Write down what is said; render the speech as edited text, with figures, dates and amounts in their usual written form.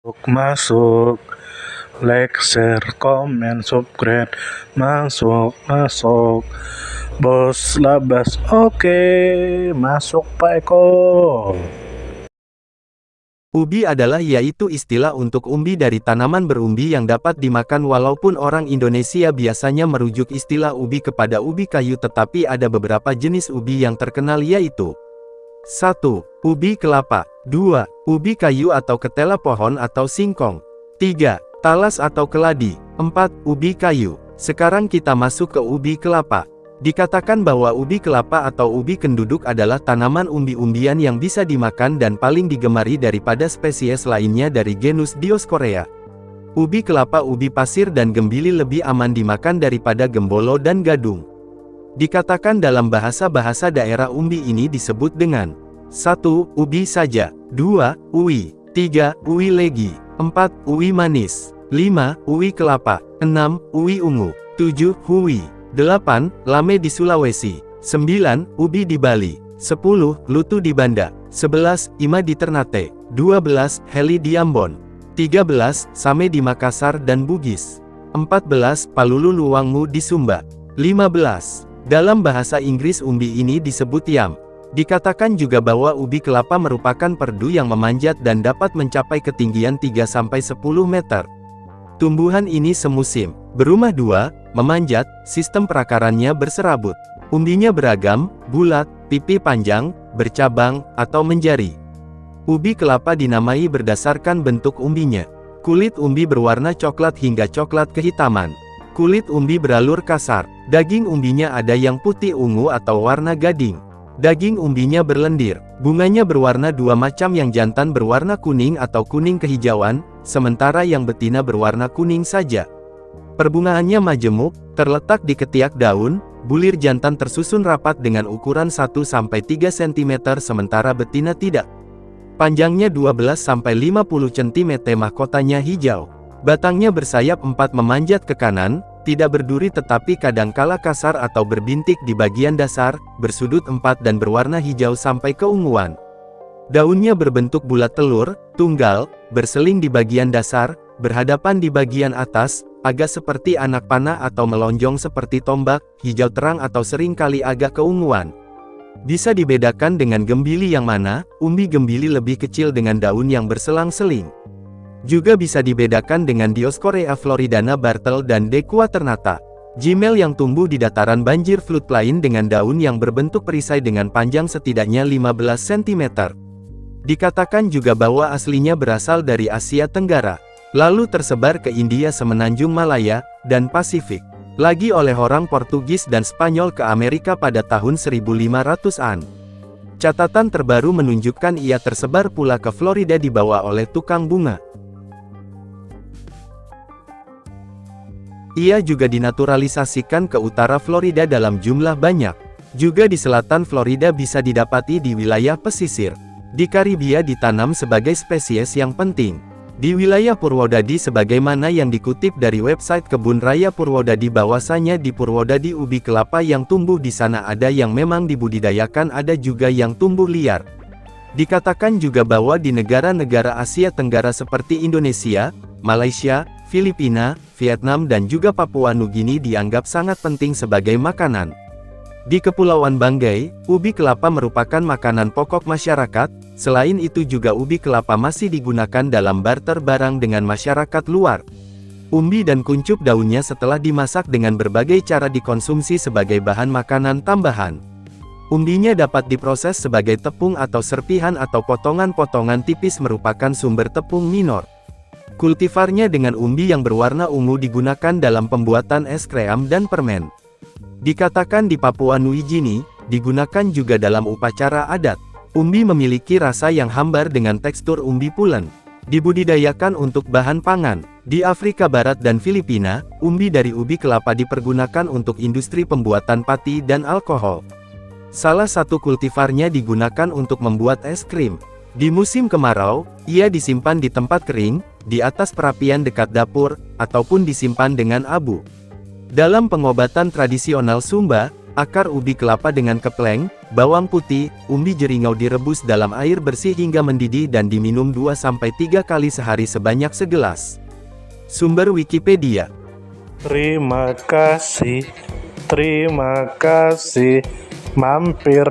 Masuk, like, share, comment, subscribe, masuk, bos labas, oke, masuk Pak Eko. Ubi adalah yaitu istilah untuk umbi dari tanaman berumbi yang dapat dimakan walaupun orang Indonesia biasanya merujuk istilah ubi kepada ubi kayu tetapi ada beberapa jenis ubi yang terkenal yaitu 1. Ubi kelapa 2. Ubi kayu atau ketela pohon atau singkong 3. Talas atau keladi 4. Ubi kayu. Sekarang kita masuk ke ubi kelapa. Dikatakan bahwa ubi kelapa atau ubi kenduduk adalah tanaman umbi-umbian yang bisa dimakan dan paling digemari daripada spesies lainnya dari genus Dioscorea. Ubi kelapa, ubi pasir dan gembili lebih aman dimakan daripada gembolo dan gadung. Dikatakan dalam bahasa-bahasa daerah umbi ini disebut dengan 1. Ubi saja 2. Uwi 3. Uwi legi 4. Uwi manis 5. Uwi kelapa 6. Uwi ungu 7. Huwi 8. Lame di Sulawesi 9. Ubi di Bali 10. Lutu di Banda 11. Ima di Ternate 12. Heli di Ambon 13. Same di Makassar dan Bugis 14. Palulu Luwangmu di Sumba 15. Dalam bahasa Inggris umbi ini disebut yam. Dikatakan juga bahwa ubi kelapa merupakan perdu yang memanjat dan dapat mencapai ketinggian 3-10 meter. Tumbuhan ini semusim, berumah dua, memanjat, sistem perakarannya berserabut. Umbinya beragam, bulat, pipi panjang, bercabang, atau menjari. Ubi kelapa dinamai berdasarkan bentuk umbinya. Kulit umbi berwarna coklat hingga coklat kehitaman. Kulit umbi beralur kasar. Daging umbinya ada yang putih ungu atau warna gading. Daging umbinya berlendir. Bunganya berwarna dua macam, yang jantan berwarna kuning atau kuning kehijauan, sementara yang betina berwarna kuning saja. Perbungaannya majemuk, terletak di ketiak daun, bulir jantan tersusun rapat dengan ukuran 1-3 cm sementara betina tidak. Panjangnya 12-50 cm, mahkotanya hijau. Batangnya bersayap 4 memanjat ke kanan, tidak berduri tetapi kadangkala kasar atau berbintik di bagian dasar, bersudut 4 dan berwarna hijau sampai keunguan. Daunnya berbentuk bulat telur, tunggal, berseling di bagian dasar, berhadapan di bagian atas, agak seperti anak panah atau melonjong seperti tombak, hijau terang atau seringkali agak keunguan. Bisa dibedakan dengan gembili yang mana, umbi gembili lebih kecil dengan daun yang berselang-seling. Juga bisa dibedakan dengan Dioscorea floridana Bartel dan D. quaternata. Gimel yang tumbuh di dataran banjir floodplain dengan daun yang berbentuk perisai dengan panjang setidaknya 15 cm. Dikatakan juga bahwa aslinya berasal dari Asia Tenggara, lalu tersebar ke India semenanjung Malaya, dan Pasifik. Lagi oleh orang Portugis dan Spanyol ke Amerika pada tahun 1500-an. Catatan terbaru menunjukkan ia tersebar pula ke Florida dibawa oleh tukang bunga. Ia juga dinaturalisasikan ke utara Florida dalam jumlah banyak. Juga di selatan Florida bisa didapati di wilayah pesisir. Di Karibia ditanam sebagai spesies yang penting. Di wilayah Purwodadi sebagaimana yang dikutip dari website Kebun Raya Purwodadi bahwasanya di Purwodadi ubi kelapa yang tumbuh di sana ada yang memang dibudidayakan, ada juga yang tumbuh liar. Dikatakan juga bahwa di negara-negara Asia Tenggara seperti Indonesia, Malaysia, Filipina, Vietnam dan juga Papua Nugini dianggap sangat penting sebagai makanan. Di Kepulauan Banggai, ubi kelapa merupakan makanan pokok masyarakat. Selain itu juga ubi kelapa masih digunakan dalam barter barang dengan masyarakat luar. Umbi dan kuncup daunnya setelah dimasak dengan berbagai cara dikonsumsi sebagai bahan makanan tambahan. Umbinya dapat diproses sebagai tepung atau serpihan atau potongan-potongan tipis merupakan sumber tepung minor. Kultivarnya dengan umbi yang berwarna ungu digunakan dalam pembuatan es krem dan permen. Dikatakan di Papua Nui Gini, digunakan juga dalam upacara adat. Umbi memiliki rasa yang hambar dengan tekstur umbi pulen. Dibudidayakan untuk bahan pangan. Di Afrika Barat dan Filipina, umbi dari ubi kelapa dipergunakan untuk industri pembuatan pati dan alkohol. Salah satu kultivarnya digunakan untuk membuat es krim. Di musim kemarau, ia disimpan di tempat kering, di atas perapian dekat dapur, ataupun disimpan dengan abu. Dalam pengobatan tradisional Sumba, Akar ubi kelapa dengan kepleng, bawang putih, umbi jeringau direbus dalam air bersih hingga mendidih dan diminum 2-3 kali sehari sebanyak segelas. Sumber Wikipedia. Terima kasih, mampir.